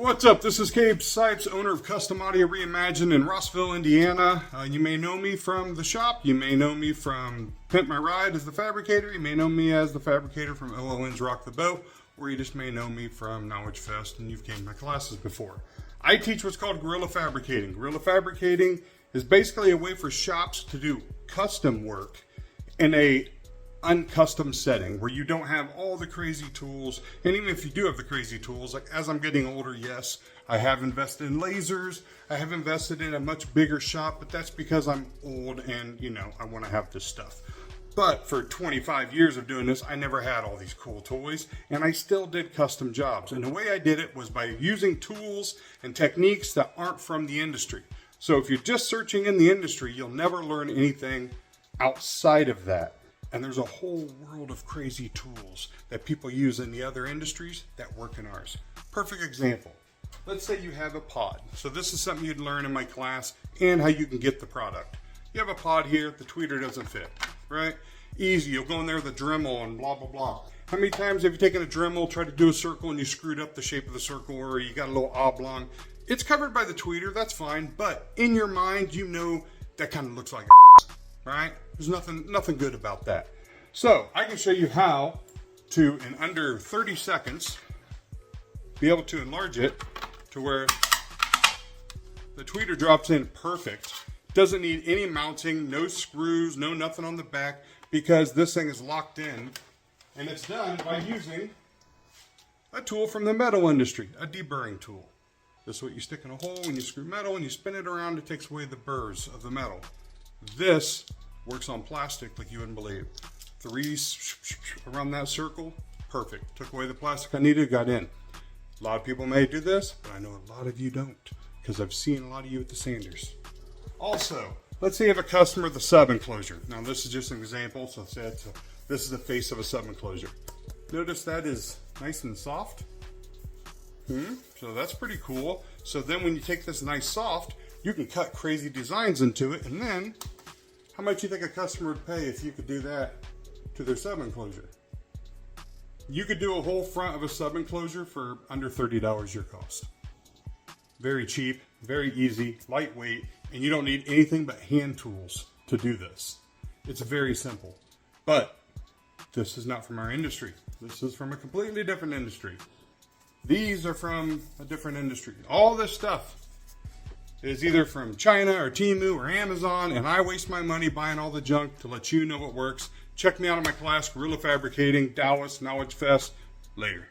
What's up? This is Cabe Sipes, owner of Custom Audio Reimagined in Rossville, Indiana. You may know me from the shop. You may know me from Pimp My Ride as the fabricator. You may know me as the fabricator from LLN's Rock the Boat, or you just may know me from Knowledge Fest and you've came to my classes before. I teach what's called guerrilla fabricating. Guerrilla fabricating is basically a way for shops to do custom work in a uncustom setting where you don't have all the crazy tools. And even if you do have the crazy tools, like as I'm getting older, yes, I have invested in lasers. I have invested in a much bigger shop, but that's because I'm old and I want to have this stuff. But for 25 years of doing this, I never had all these cool toys, and I still did custom jobs. And the way I did it was by using tools and techniques that aren't from the industry. So if you're just searching in the industry, you'll never learn anything outside of that. And there's a whole world of crazy tools that people use in the other industries that work in ours. Perfect example. Let's say you have a pod. So this is something you'd learn in my class and how you can get the product. You have a pod here, the tweeter doesn't fit, right? Easy, you'll go in there with a Dremel and blah, blah, blah. How many times have you taken a Dremel, tried to do a circle and you screwed up the shape of the circle, or you got a little oblong? It's covered by the tweeter, that's fine, but in your mind, you know that kind of looks like right? There's nothing good about that. So I can show you how to, in under 30 seconds, be able to enlarge it to where the tweeter drops in perfect. Doesn't need any mounting, no screws, no nothing on the back, because this thing is locked in, and it's done by using a tool from the metal industry, a deburring tool. This is what you stick in a hole and you screw metal and you spin it around, it takes away the burrs of the metal. This works on plastic like you wouldn't believe. 3 around that circle, perfect. Took away the plastic I needed, got in. A lot of people may do this, but I know a lot of you don't, because I've seen a lot of you at the sanders. Also, let's say you have a customer with a sub enclosure. Now this is just an example, so this is the face of a sub enclosure. Notice that is nice and soft. So that's pretty cool. So then when you take this nice soft, you can cut crazy designs into it, and then how much do you think a customer would pay if you could do that to their sub enclosure? You could do a whole front of a sub enclosure for under $30 your cost. Very cheap, very easy, lightweight, and you don't need anything but hand tools to do this. It's very simple. But this is not from our industry. This is from a completely different industry. These are from a different industry. All this stuff is either from China or Temu or Amazon, and I waste my money buying all the junk to let you know what works. Check me out in my class, Guerrilla Fabricating, Dallas, Knowledge Fest. Later.